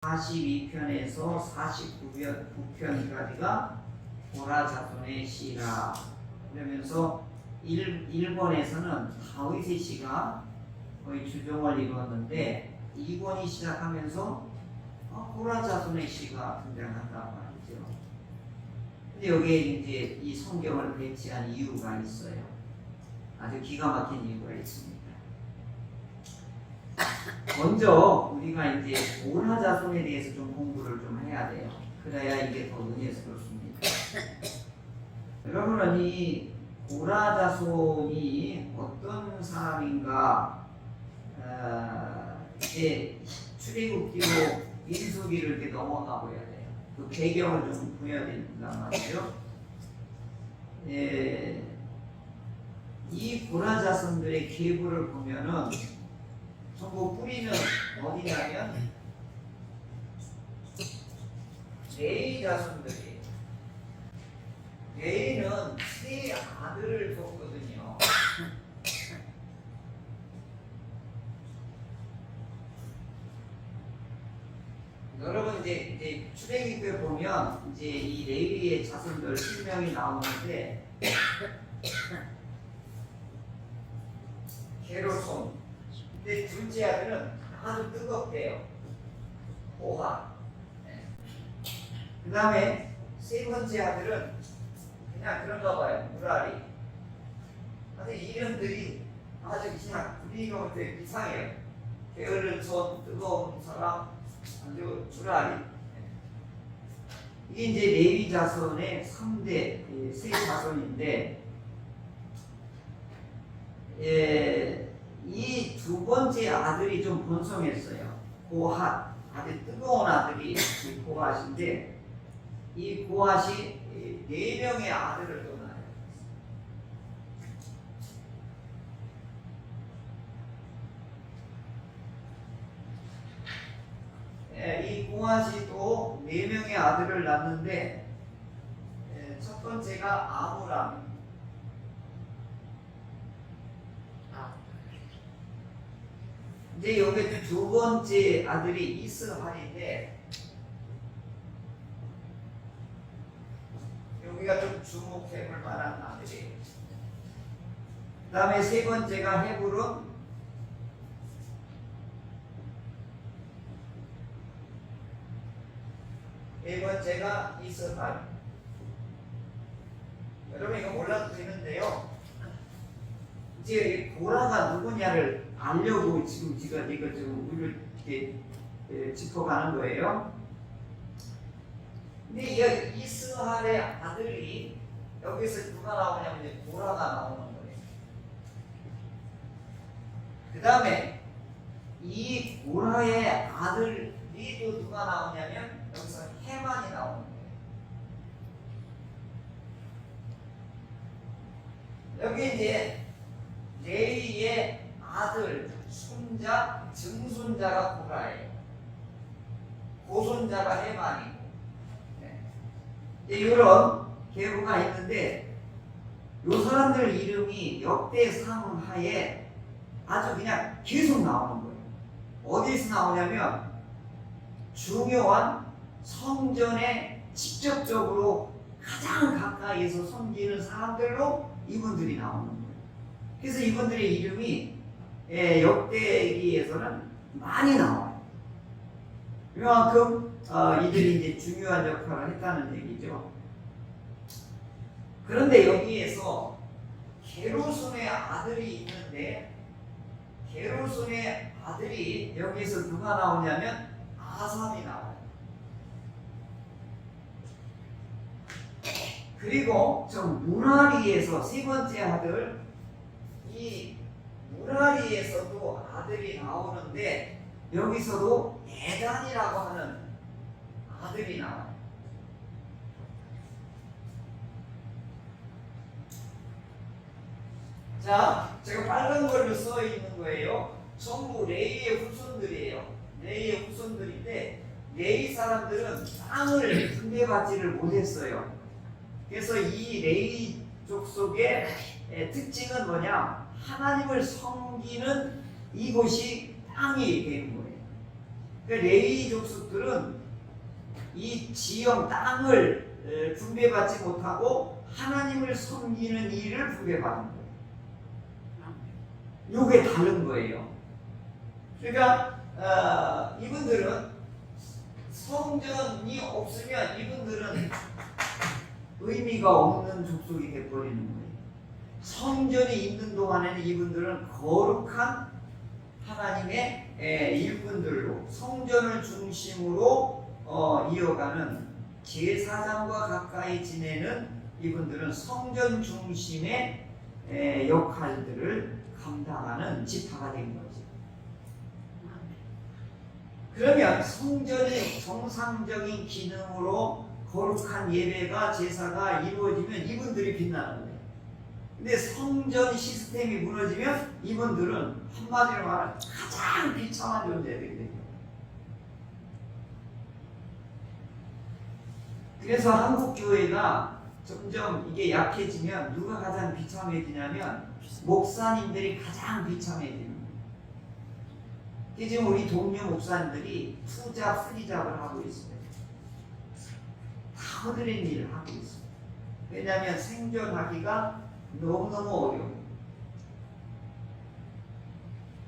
42편에서 49편까지가 고라 자손의 시라. 그러면서 1권에서는 다윗의 시가 거의 주종을 이루었는데 2권이 시작하면서 고라 자손의 시가 등장한단 말이죠. 근데 여기에 이제 이 성경을 배치한 이유가 있어요. 아주 기가 막힌 이유가 있습니다. 먼저 우리가 이제 고라 자손에 대해서 좀 공부를 좀 해야 돼요. 그래야 이게 더 은혜스럽습니다. 여러분은 이 고라 자손이 어떤 사람인가, 이제 출애굽기로 민수기를 이렇게 넘어가 보야 돼요. 그 배경을 좀 보여야 된단 말이죠. 이 고라 자손들의 계보를 보면은 전부 뿌리는 어디냐면 레위 자손들이에요. 레위는 세 아들을 뒀거든요. 여러분 이제 출애굽기에 보면 이제 이 레위의 자손들 10명이 나오는데 게르손. 근데 둘째 아들은 아주 뜨겁대요. 고하. 그 다음에 세 번째 아들은 그냥 그런가 봐요. 무라리. 아주 이름들이 아주 그냥 분위기가 되게 이상해요. 게으른 손, 뜨거운 사람, 아주 무라리. 이게 이제 레위 자손의 3대 세 자손인데, 이 두 번째 아들이 좀 번성했어요. 고핫, 아주 뜨거운 아들이 고핫인데, 이 고핫이 4명의 아들을 또 낳아요. 이 고핫이 또 4명의 아들을 낳는데, 첫 번째가 아므람. 이제 여기 두 번째 아들이 이스할인데, 여기가 좀 주목해 볼 만한 아들이에요. 그 다음에 세 번째가 헤브론, 네 번째가 이스할. 여러분 이거 몰라도 되는데요. 이제 고라가 누구냐를 알려고 지금 제가 이거 좀 이렇게 짚어가는 거예요. 근데 이 이스할의 아들이 여기서 누가 나오냐면 이제 고라가 나오는 거예요. 그 다음에 이 고라의 아들이 또 누가 나오냐면 여기서 헤만이 나오는 거예요. 여기 이제 레위의 아들, 손자, 증손자가 고라예요. 고손자가 헤만이고. 이런 계보가 있는데, 요 사람들 이름이 역대상 하에 아주 그냥 계속 나오는 거예요. 어디서 나오냐면 중요한 성전에 직접적으로 가장 가까이에서 섬기는 사람들로 이분들이 나오는 거예요. 그래서 이분들의 이름이 역대기에서는 많이 나와요. 이만큼 이들이 이제 중요한 역할을 했다는 얘기죠. 그런데 여기에서 게르손의 아들이 있는데, 게르손의 아들이 여기에서 누가 나오냐면 아삼이 나와요. 그리고 저 무라리에서 세 번째 아들, 이 무라리에서도 아들이 나오는데, 여기서도 에단이라고 하는 아들이 나와요. 자, 제가 빨간 걸로 써 있는 거예요. 전부 레위의 후손들이에요. 레위의 후손들인데, 레위 사람들은 땅을 분배받지를 못했어요. 그래서 이 레위 족속의 특징은 뭐냐? 하나님을 섬기는 이곳이 땅이 되는 거예요. 그러니까 레위 족속들은 이 지형 땅을 분배받지 못하고 하나님을 섬기는 일을 분배받는 거예요. 요게 다른 거예요. 그러니까 이분들은 성전이 없으면 이분들은 의미가 없는 족속이 되어버리는 거예요. 성전이 있는 동안에는 이분들은 거룩한 하나님의 일꾼들로 성전을 중심으로 이어가는 제사장과 가까이 지내는 이분들은 성전 중심의 역할들을 감당하는 지파가 된 거죠. 그러면 성전의 정상적인 기능으로 거룩한 예배가 제사가 이루어지면 이분들이 빛나는 거예요. 근데 성전 시스템이 무너지면 이분들은 한마디로 말하면 가장 비참한 존재들이 돼요. 그래서 한국 교회가 점점 이게 약해지면 누가 가장 비참해지냐면 목사님들이 가장 비참해지는 거예요. 지금 우리 동료 목사님들이 투잡, 쓰리잡을 하고 있어요. 다 허드렛 일을 하고 있어요. 왜냐하면 생존하기가 너무너무 어려워요.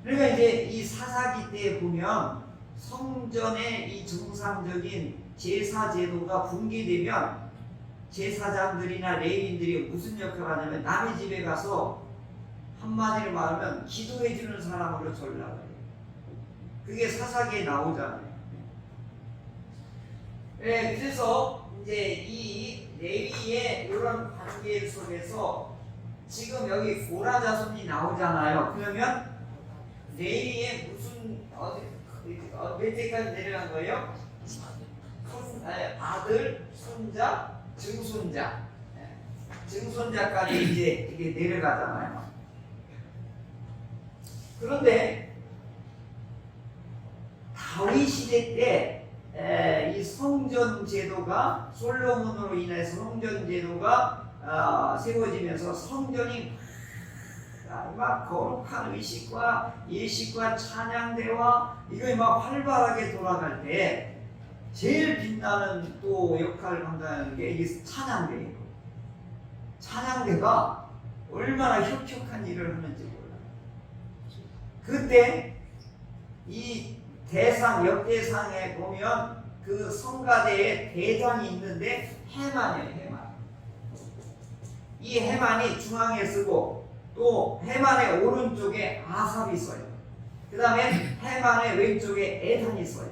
그러니까 이제 이 사사기 때 보면 성전의 이 정상적인 제사 제도가 붕괴되면 제사장들이나 레위인들이 무슨 역할을 하냐면 남의 집에 가서 한마디로 말하면 기도해 주는 사람으로 전락을 해요. 그게 사사기에 나오잖아요. 네, 그래서 이제 이 레위의 이런 관계 속에서 지금 여기 고라 자손이 나오잖아요. 그러면 레위의 무슨 몇 대까지 내려간 거예요? 아들, 손자, 증손자, 증손자까지 이제 이게 내려가잖아요. 그런데 다윗 시대 때 이 성전 제도가 솔로몬으로 인해서 성전 제도가 세워지면서 성전이 막 거룩한 의식과 예식과 찬양대와 이거 막 활발하게 돌아갈 때 제일 빛나는 또 역할을 감당하는 게 이 찬양대예요. 찬양대가 얼마나 혁혁한 일을 하는지 몰라요. 그때 이 대상, 역대상에 보면 그 성가대에 대장이 있는데 해만이에요, 해만. 이 해만이 중앙에 쓰고 또 해만의 오른쪽에 아삽이 써요. 그 다음에 해만의 왼쪽에 에단이 써요.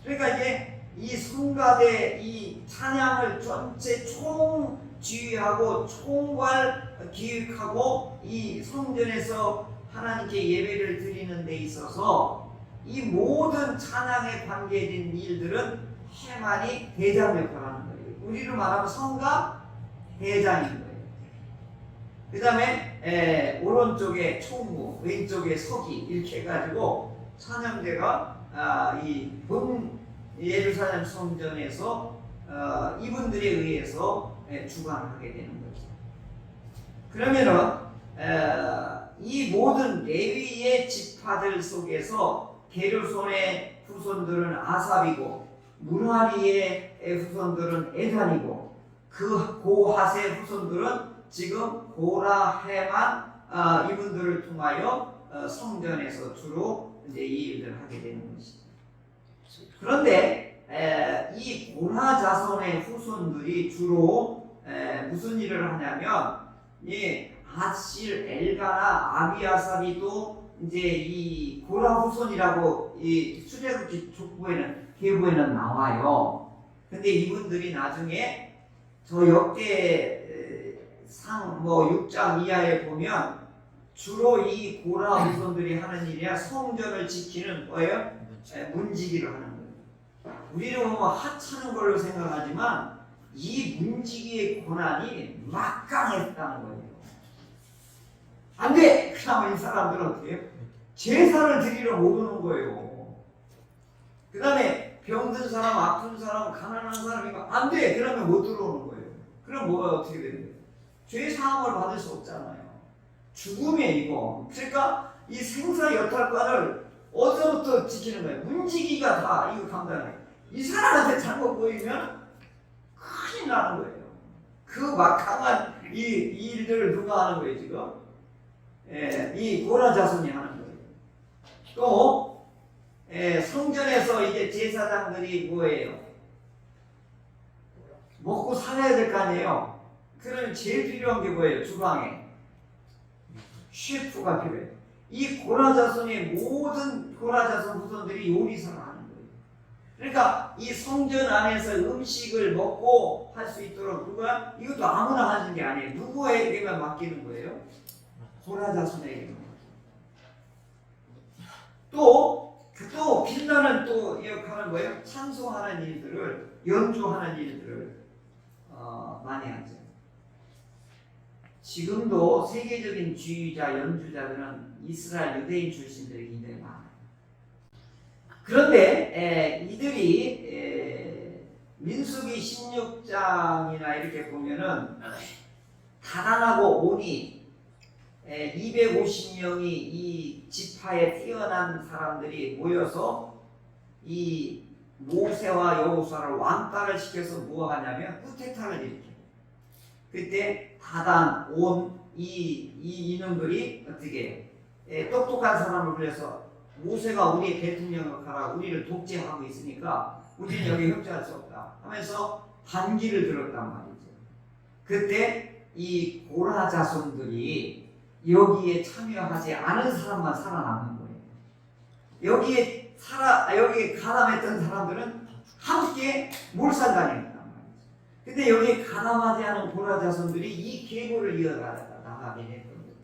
그러니까 이제 이 성가대 이 찬양을 전체 총지휘하고 총괄 기획하고 이 성전에서 하나님께 예배를 드리는 데 있어서 이 모든 찬양에 관계된 일들은 해만이 대장 역할을 하는 거예요. 우리로 말하면 성가 대장인 거예요. 그 다음에 오른쪽에 총무, 왼쪽에 서기 이렇게 해가지고 찬양대가 이 예루살렘 성전에서 이분들에 의해서 주관을 하게 되는 거죠. 그러면은 이 모든 레위의 지파들 속에서 게르손의 후손들은 아삽이고 무라리의 후손들은 에단이고 그 고핫의 후손들은 지금 고라, 해만 이분들을 통하여 성전에서 주로 이제 이 일들을 하게 되는 것이죠. 그런데 이 고라 자손의 후손들이 주로 무슨 일을 하냐면 이 아실, 엘가나, 아비아삽이도 이제 이 고라 후손이라고 이 출애굽기 족보에는 계보에는 나와요. 근데 이분들이 나중에 저 역대상 뭐 6장 이하에 보면 주로 이 고라 후손들이 하는 일이야 성전을 지키는 거예요. 문지기를 하는 거예요. 우리는 보면 하찮은 걸로 생각하지만 이 문지기의 권한이 막강했다는 거예요. 안 돼! 그러면 이 사람들은 어떻게 해요? 제사를 드리러 못 오는 거예요. 그 다음에 병든 사람, 아픈 사람, 가난한 사람이 안 돼! 그러면 못 들어오는 거예요. 그럼 뭐가 어떻게 되는 거예요? 죄 사함을 받을 수 없잖아요. 죽음이에요, 이거. 그러니까 이 생사 여탈관을 어디서부터 지키는 거예요? 문지기가 다 이거 감당해. 이 사람한테 잘못 보이면 큰일 나는 거예요. 그 막강한 이 일들을 누가 하는 거예요 지금? 예, 이 고라 자손이 하는 거예요. 또 성전에서 이제 제사장들이 뭐예요? 먹고 살아야 될 거 아니에요. 그러면 제일 필요한 게 뭐예요? 주방에 셰프가 필요해요. 이 고라 자손의 모든 고라 자손 후손들이 요리사를 하는 거예요. 그러니까 이 성전 안에서 음식을 먹고 할 수 있도록 누가 이것도 아무나 하는 게 아니에요. 누구에게만 맡기는 거예요? 고라 자손에게만. 또 빛나는 또 역할은 뭐예요? 찬송하는 일들을 연주하는 일들을 많이 하죠. 지금도 세계적인 주의자 연주자들은 이스라엘 유대인 출신들이 굉장히 많아요. 그런데 이들이 민수기 16장이나 이렇게 보면은 다단하고 온이 250명이 이 지파에 뛰어난 사람들이 모여서 이 모세와 여호수아를 왕따를 시켜서 뭐 하냐면 쿠데타를 일으켜요. 그때 다단, 온, 이 이놈들이 어떻게 똑똑한 사람을 불러서 모세가 우리 대통령을 가라, 우리를 독재하고 있으니까 우리는 여기 협조할 수 없다 하면서 반기를 들었단 말이죠. 그때 이 고라 자손들이 여기에 참여하지 않은 사람만 살아남는 거예요. 여기에 가담했던 사람들은 함께 몰살당했단 말이죠. 근데 여기에 가담하지 않은 고라 자손들이 이 계보를 이어나가게 했던 거죠.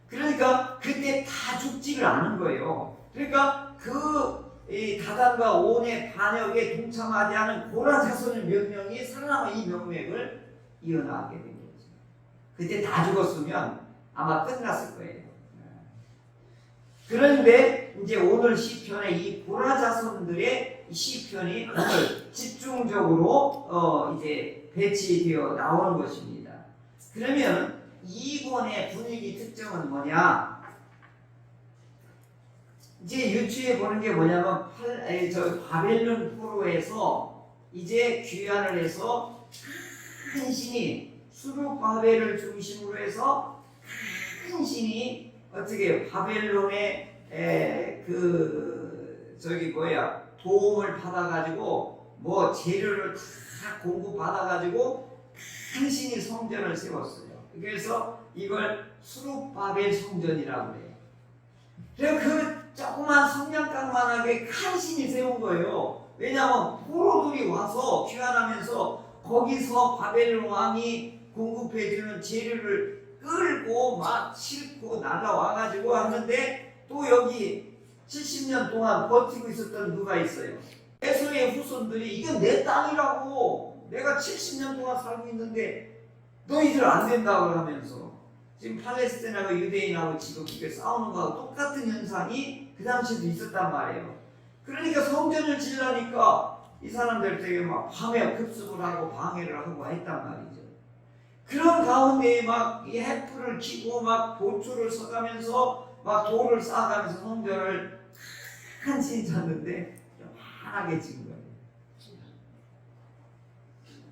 그러니까 그때 다 죽지를 않은 거예요. 그러니까 이 다단과 온의 반역에 동참하지 않은 고라 자손의 몇 명이 살아남아 이 명맥을 이어나가게 된 거죠. 그때 다 죽었으면 아마 끝났을 거예요. 그런데 이제 오늘 시편에 이 고라 자손들의 시편이 오늘 집중적으로 이제 배치되어 나오는 것입니다. 그러면 이번의 분위기 특징은 뭐냐? 이제 유추해 보는 게 뭐냐면 바벨론 포로에서 이제 귀환을 해서 큰 신이 수르바벨을 중심으로 해서 큰 신이 어떻게 바벨론의 도움을 받아가지고 뭐 재료를 다 공급받아가지고 큰 신이 성전을 세웠어요. 그래서 이걸 수르바벨 성전이라고 해요. 그래서 그 조그만 성냥강만하게 큰 신이 세운 거예요. 왜냐하면 포로들이 와서 귀환하면서 거기서 바벨론 왕이 공급해주는 재료를 끌고 막 싣고 날아와가지고 하는데 또 여기 70년 동안 버티고 있었던 누가 있어요? 에서의 후손들이 이건 내 땅이라고 내가 70년 동안 살고 있는데 너희들 안 된다고 하면서 지금 팔레스타인하고 유대인하고 지금 이게 싸우는 거하고 똑같은 현상이 그 당시에도 있었단 말이에요. 그러니까 성전을 지으려니까 이 사람들 되게 막 밤에 급습을 하고 방해를 하고 했단 말이죠. 그런 가운데 막 이 해프를 키고 막 보초를 서가면서 막 돌을 쌓아가면서 성전을 한신이 잤는데 환하게 지은 거예요.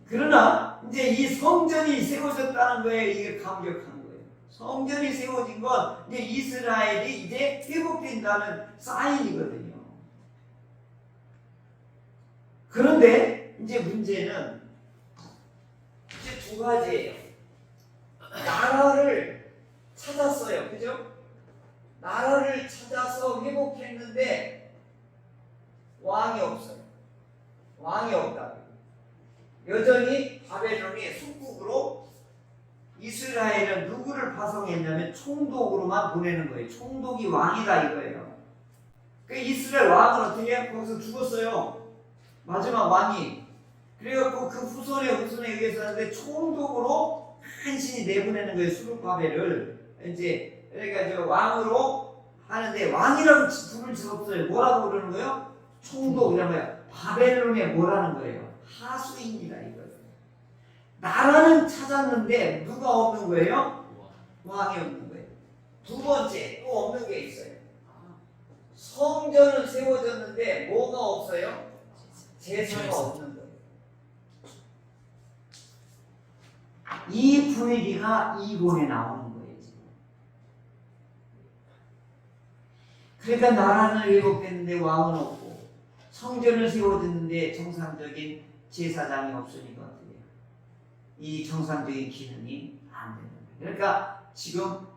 그러나 이제 이 성전이 세워졌다는 거에 이게 감격한 거예요. 성전이 세워진 건 이제 이스라엘이 이제 회복된다는 사인이거든요. 그런데 이제 문제는 이제 두 가지예요. 나라를 찾았어요. 그죠? 나라를 찾아서 회복했는데 왕이 없어요. 왕이 없다. 여전히 바벨론이 속국으로 이스라엘은 누구를 파송했냐면 총독으로만 보내는 거예요. 총독이 왕이다 이거예요. 그 이스라엘 왕은 어떻게 해요? 거기서 죽었어요. 마지막 왕이. 그래갖고 그 후손에 의해서 하는데 총독으로 한 신이 내보내는 거예요. 수르바벨을 이제 그러니까 저 왕으로 하는데 왕이라고 부를 수 없어요. 뭐라고 부르는 거예요? 총독이라는 거예요. 바벨론에 뭐라는 거예요? 하수인이다 이거예요. 나라는 찾았는데 누가 없는 거예요? 왕이 없는 거예요. 두 번째 또 없는 게 있어요. 성전은 세워졌는데 뭐가 없어요? 제사가 없는 거예요. 이 분위기가 이권에 나오는 거예요. 지금. 그러니까 나라는 회복됐는데 왕은 없고 성전을 세워졌는데 정상적인 제사장이 없으니까 어떻게 해요? 이 정상적인 기능이 안 되는 거예요. 그러니까 지금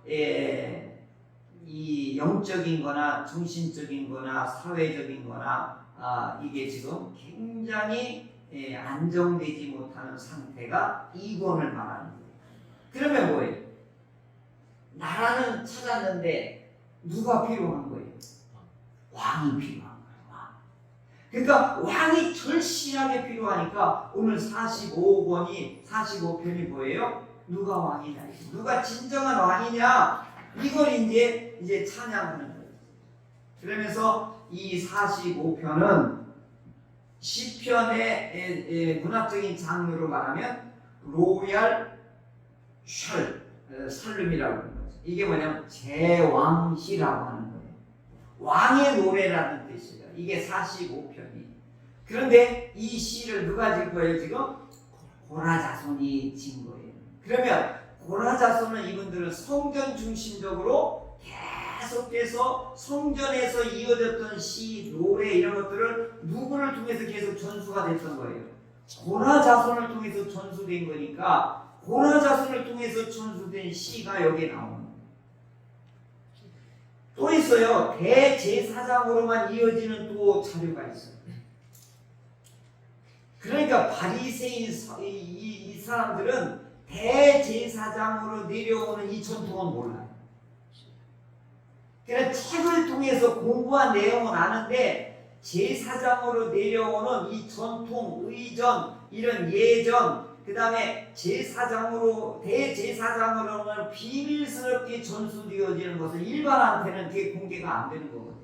이 영적인 거나 정신적인 거나 사회적인 거나 이게 지금 굉장히 안정되지 못하는 상태가 이권을 말하는 거예요. 그러면 뭐예요? 나라는 찾았는데 누가 필요한 거예요? 왕이 필요한 거예요. 왕. 그러니까 왕이 절실하게 필요하니까 오늘 45편이 뭐예요? 누가 왕이냐? 누가 진정한 왕이냐? 이걸 이제 찬양하는 거예요. 그러면서 이 45편은 시편의 문학적인 장르로 말하면 로얄 살룸이라고 하는 거죠. 이게 뭐냐면 제왕시라고 하는 거예요. 왕의 노래라는 뜻이에요. 이게 45편이. 그런데 이 시를 누가 진 거예요 지금? 고라자손이 진 거예요. 그러면 고라자손은 이분들은 성전 중심적으로 계속해서 성전에서 이어졌던 시, 노래 이런 것들을 누구를 통해서 계속 전수가 됐던 거예요. 고라자손을 통해서 전수된 거니까 고라자손을 통해서 전수된 시가 여기에 나오는 거예요. 또 있어요. 대제사장으로만 이어지는 또 자료가 있어요. 그러니까 바리새인 이 사람들은 대제사장으로 내려오는 이 전통은 몰라요. 그러니까 책을 통해서 공부한 내용은 아는데 제사장으로 내려오는 이 전통, 의전, 이런 예전, 그 다음에 대제사장으로는 비밀스럽게 전수되어지는 것은 일반한테는 그게 공개가 안 되는 거거든요.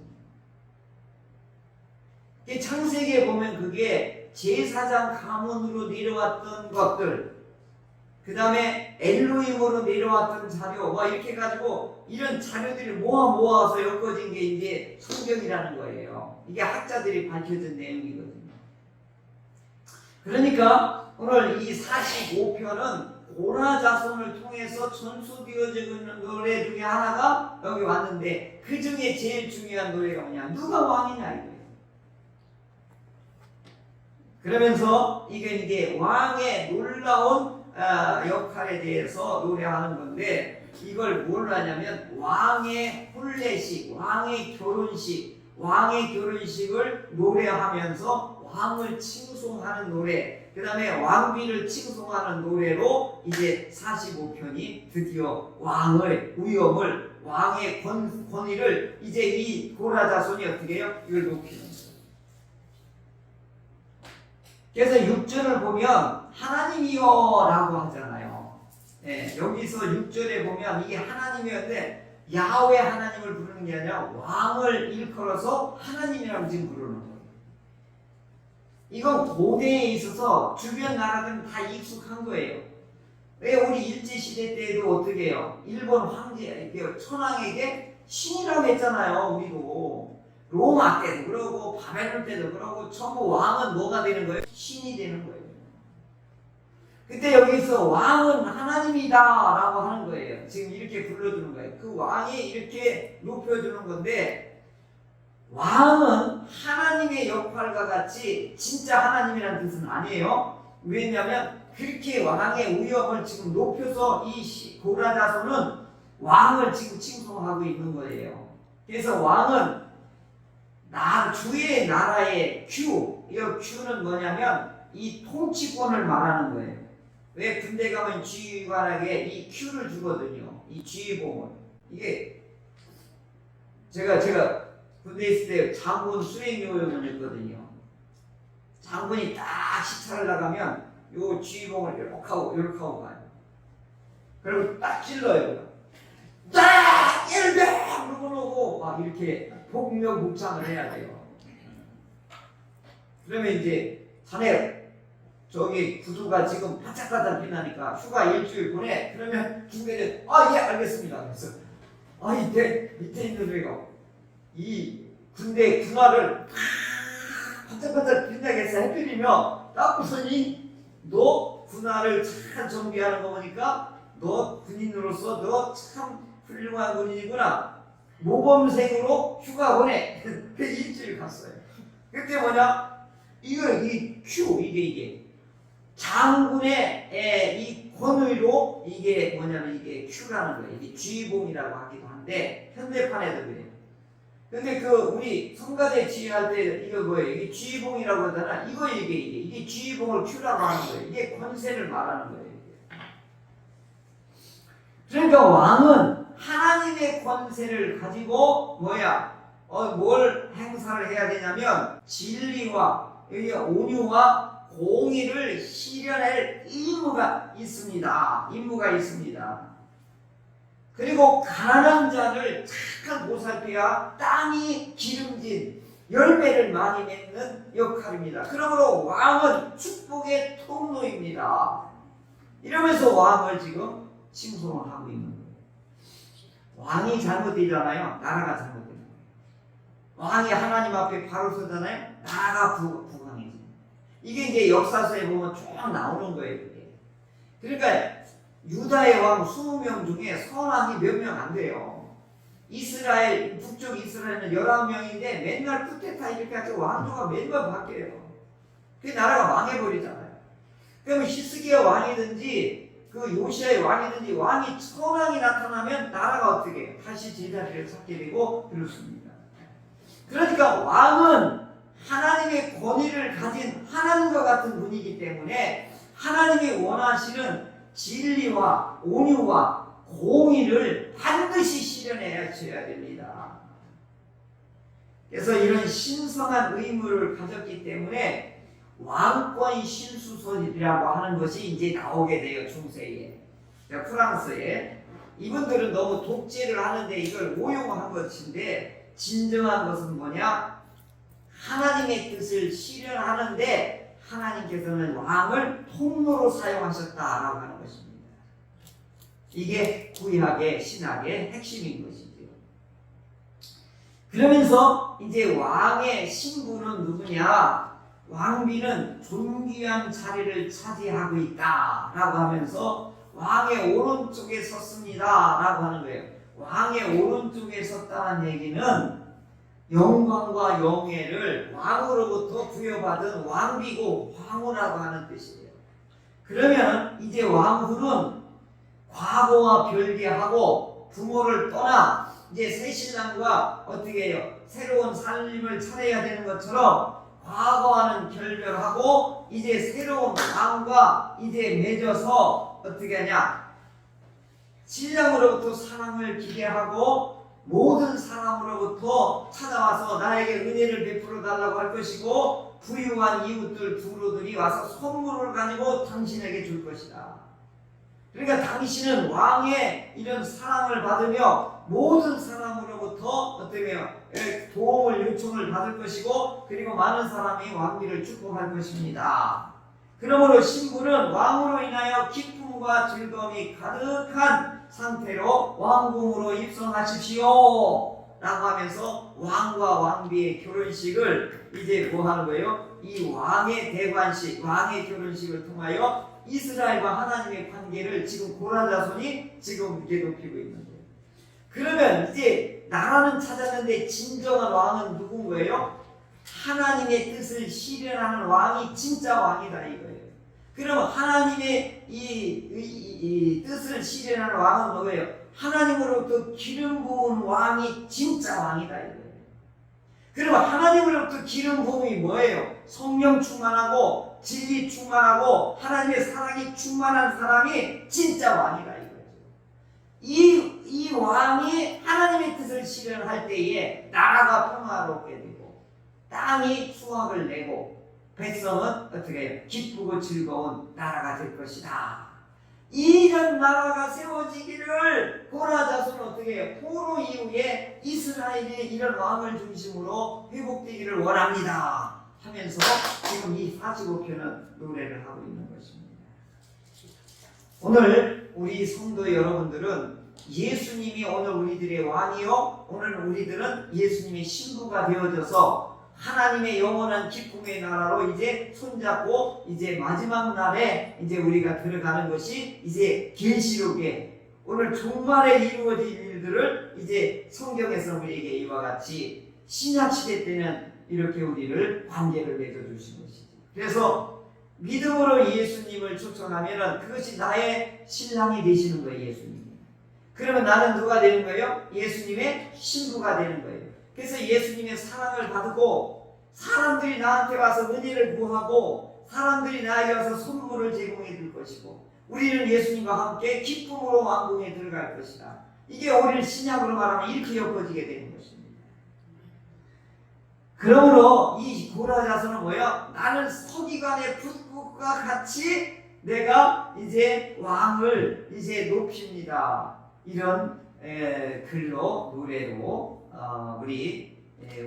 창세기에 보면 그게 제사장 가문으로 내려왔던 것들, 그 다음에 엘로힘으로 내려왔던 자료, 이렇게 해가지고 이런 자료들이 모아서 엮어진 게 이제 성경이라는 거예요. 이게 학자들이 밝혀준 내용이거든요. 그러니까 오늘 이 45편은 고라자손을 통해서 전수되어지고 있는 노래 중에 하나가 여기 왔는데 그 중에 제일 중요한 노래가 뭐냐? 누가 왕이냐 이거예요. 그러면서 이게 이제 왕의 놀라운 역할에 대해서 노래하는 건데 이걸 뭘 하냐면 왕의 혼례식, 왕의 결혼식을 노래하면서 왕을 칭송하는 노래, 그 다음에 왕비를 칭송하는 노래로 이제 45편이 드디어 왕의 위엄을, 왕의 권위를 이제 이 고라자손이 어떻게 해요? 이걸 높이는 거예요. 그래서 6절을 보면 하나님이여 라고 하잖아요. 여기서 6절에 보면 이게 하나님이었는데 야훼 하나님을 부르는 게 아니라 왕을 일컬어서 하나님이라고 지금 부르는 거예요. 이건 고대에 있어서 주변 나라들은 다 익숙한 거예요. 왜 우리 일제시대 때에도 어떻게 해요? 일본 황제, 천황에게 신이라고 했잖아요. 우리도. 로마 때도 그러고 바벨론 때도 그러고 전부 왕은 뭐가 되는 거예요? 신이 되는 거예요. 그때 여기서 왕은 하나님이다 라고 하는 거예요. 지금 이렇게 불러주는 거예요. 그 왕이 이렇게 높여주는 건데 왕은 하나님의 역할과 같이 진짜 하나님이라는 뜻은 아니에요. 왜냐하면 그렇게 왕의 위엄을 지금 높여서 이 고라자손은 왕을 지금 칭송하고 있는 거예요. 그래서 왕은 주의 나라의 큐, 이 큐는 뭐냐면 이 통치권을 말하는 거예요. 왜 군대 가면 지휘관에게 이 큐를 주거든요. 이 지휘봉을. 이게 제가 군대 있을 때 장군 수행요원을 했거든요. 장군이 딱 시차를 나가면 요 지휘봉을 이렇게 하고 가요. 그리고 딱 찔러요. 딱! 일병! 그러고 막 이렇게 복명복창을 해야 돼요. 그러면 이제 자네 저기 구두가 지금 바짝바짝 빛나니까 휴가 일주일 보내. 그러면 중간에 예 알겠습니다. 그래서 밑에 있는 애가 이 군대 군화를 반짝반짝 빛나게 해서 해드리며 딱 보더니 너 군화를 잘 정비하는 거 보니까 너 군인으로서 너 참 훌륭한 군인이구나. 모범생으로 휴가 보내. 그 일주일 갔어요. 그때 뭐냐? 이 큐 이게 장군의 이 권위로 이게 뭐냐면 이게 큐라는 거예요. 이게 쥐봉이라고 하기도 한데 현대판에도 그래요. 근데 그 우리 성가대 지휘할 때 이거 뭐예요? 이게 쥐봉이라고 하잖아. 이게 쥐봉을 큐라고 하는 거예요. 이게 권세를 말하는 거예요. 그러니까 왕은 하나님의 권세를 가지고 뭘 행사를 해야 되냐면 진리와 온유와 공의를 실현할 임무가 있습니다. 그리고 가난한 자를 착한 보살펴야 땅이 기름진 열매를 많이 맺는 역할입니다. 그러므로 왕은 축복의 통로입니다. 이러면서 왕을 지금 칭송을 하고 있는 거예요. 왕이 잘못되잖아요. 나라가 잘못되는 거예요. 왕이 하나님 앞에 바로 서잖아요. 나라가 부강해져요. 이게 이제 역사서에 보면 쭉 나오는 거예요. 이게. 그러니까 유다의 왕 20명 중에 선왕이 몇 명 안 돼요. 이스라엘, 북쪽 이스라엘은 11명인데 맨날 쿠데타 이렇게 해서 왕조가 매번 바뀌어요. 그 나라가 망해버리잖아요. 그러면 히스기야 왕이든지 그 요시아의 왕이든지 왕이 선왕이 나타나면 나라가 어떻게 해요? 다시 제자리를 찾게 되고 그렇습니다. 그러니까 왕은 하나님의 권위를 가진 하나님과 같은 분이기 때문에 하나님이 원하시는 진리와 온유와 공의를 반드시 실현해야 됩니다. 그래서 이런 신성한 의무를 가졌기 때문에 왕권 신수설이라고 하는 것이 이제 나오게 돼요. 중세에. 프랑스에. 이분들은 너무 독재를 하는데 이걸 오용한 것인데 진정한 것은 뭐냐? 하나님의 뜻을 실현하는데 하나님께서는 왕을 통로로 사용하셨다라고 하는 것입니다. 이게 구약의 신학의 핵심인 것이죠. 그러면서 이제 왕의 신부는 누구냐? 왕비는 존귀한 자리를 차지하고 있다라고 하면서 왕의 오른쪽에 섰습니다라고 하는 거예요. 왕의 오른쪽에 섰다는 얘기는 영광과 영예를 왕으로부터 부여받은 왕비고 황후라고 하는 뜻이에요. 그러면 이제 왕후는 과거와 별개하고 부모를 떠나 이제 새 신랑과 어떻게 해요? 새로운 살림을 차려야 되는 것처럼 과거와는 결별하고 이제 새로운 왕과 이제 맺어서 어떻게 하냐? 신랑으로부터 사랑을 기대하고 모든 사람으로부터 찾아와서 나에게 은혜를 베풀어 달라고 할 것이고 부유한 이웃들 두루들이 와서 선물을 가지고 당신에게 줄 것이다. 그러니까 당신은 왕의 이런 사랑을 받으며 모든 사람으로부터 어떻게 도움을 요청을 받을 것이고 그리고 많은 사람이 왕비를 축복할 것입니다. 그러므로 신부는 왕으로 인하여 기쁨과 즐거움이 가득한 상태로 왕궁으로 입성하십시오 라고 하면서 왕과 왕비의 결혼식을 이제 뭐 하는 거예요? 이 왕의 대관식, 왕의 결혼식을 통하여 이스라엘과 하나님의 관계를 지금 고라자손이 지금 이제 높이고 있는 거예요. 그러면 이제 나라는 찾았는데 진정한 왕은 누군 거예요? 하나님의 뜻을 실현하는 왕이 진짜 왕이다 이거예요. 그러면 하나님의 이 뜻을 실현하는 왕은 뭐예요? 하나님으로부터 기름 부은 왕이 진짜 왕이다 이거예요. 그러면 하나님으로부터 기름 부음이 뭐예요? 성령 충만하고 진리 충만하고 하나님의 사랑이 충만한 사람이 진짜 왕이다 이거예요. 이 왕이 하나님의 뜻을 실현할 때에 나라가 평화롭게 되고 땅이 수확을 내고 백성은 어떻게 해요? 기쁘고 즐거운 나라가 될 것이다. 이런 나라가 세워지기를 고라자손은 어떻게 해요? 포로 이후에 이스라엘의 이런 왕을 중심으로 회복되기를 원합니다 하면서 지금 이 45편은 노래를 하고 있는 것입니다. 오늘 우리 성도 여러분들은 예수님이 오늘 우리들의 왕이요, 오늘 우리들은 예수님의 신부가 되어져서 하나님의 영원한 기쁨의 나라로 이제 손잡고 이제 마지막 날에 이제 우리가 들어가는 것이 이제 계시록에 오늘 종말에 이루어질 일들을 이제 성경에서 우리에게 이와 같이 신약 시대 때는 이렇게 우리를 관계를 맺어 주신 것이죠. 그래서 믿음으로 예수님을 초청하면은 그것이 나의 신랑이 되시는 거예요, 예수님. 그러면 나는 누가 되는 거예요? 예수님의 신부가 되는 거예요. 그래서 예수님의 사랑을 받고 사람들이 나한테 와서 은혜를 구하고 사람들이 나에게 와서 선물을 제공해 줄 것이고 우리는 예수님과 함께 기쁨으로 왕궁에 들어갈 것이다. 이게 오늘 신약으로 말하면 이렇게 엮어지게 되는 것입니다. 그러므로 이 고라자서는 뭐야? 나는 서기관의 붓국과 같이 내가 이제 왕을 이제 높입니다. 이런 글로 노래로 우리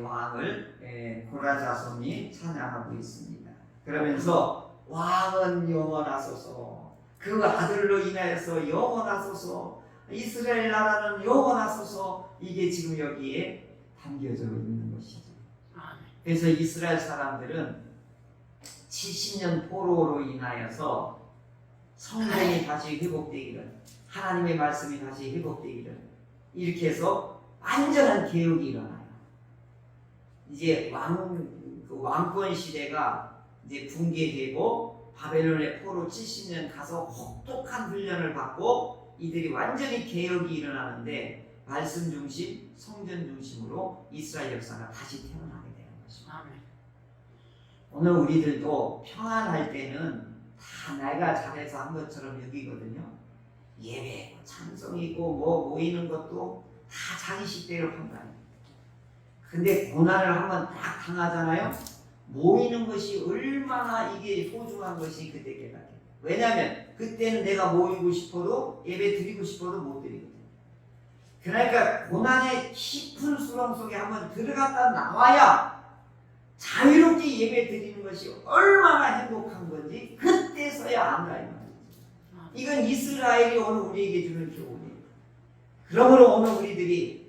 왕을 고라자손이 찬양하고 있습니다. 그러면서 왕은 영원하소서, 그 아들로 인하여서 영원하소서, 이스라엘 나라는 영원하소서, 이게 지금 여기에 담겨져 있는 것이죠. 그래서 이스라엘 사람들은 70년 포로로 인하여서 성전이 다시 회복되기를, 하나님의 말씀이 다시 회복되기를, 이렇게 해서 완전한 개혁이 일어나요. 이제 왕권 시대가 이제 붕괴되고 바벨론의 포로 70년 가서 혹독한 훈련을 받고 이들이 완전히 개혁이 일어나는데 말씀 중심, 성전 중심으로 이스라엘 역사가 다시 태어나게 되는 것입니다. 오늘 우리들도 평안할 때는 다 내가 잘해서 한 것처럼 여기거든요. 예배, 찬송이고 뭐 모이는 것도 다 자기 식대로 판단해요. 근데 고난을 한번 딱 당하잖아요. 모이는 것이 얼마나 이게 소중한 것이 그때 깨닫게. 왜냐하면 그때는 내가 모이고 싶어도 예배 드리고 싶어도 못 드리거든요. 그러니까 고난의 깊은 수렁 속에 한번 들어갔다 나와야 자유롭게 예배 드리는 것이 얼마나 행복한 건지 그때서야 안다 이 말이죠. 이건 이스라엘이 오늘 우리에게 주는 교훈이에요. 그러므로 오늘 우리들이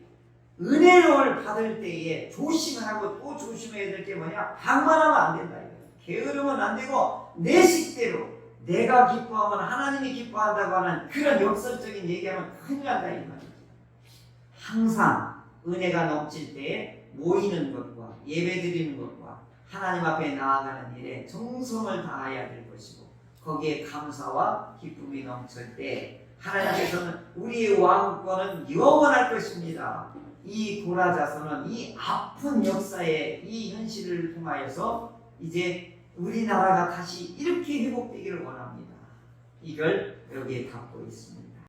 은혜를 받을 때에 조심하고 또 조심해야 될 게 뭐냐? 방만하면 안 된다 이거예요. 게으르면 안 되고 내 식대로 내가 기뻐하면 하나님이 기뻐한다고 하는 그런 역설적인 얘기하면 큰일 난다 이 말이죠. 항상 은혜가 넘칠 때에 모이는 것과 예배 드리는 것과 하나님 앞에 나아가는 일에 정성을 다해야 될 것이고 거기에 감사와 기쁨이 넘칠 때 하나님께서는 우리의 왕권은 영원할 것입니다. 이 고라자서는 이 아픈 역사의 이 현실을 통하여서 이제 우리나라가 다시 이렇게 회복되기를 원합니다. 이걸 여기에 담고 있습니다.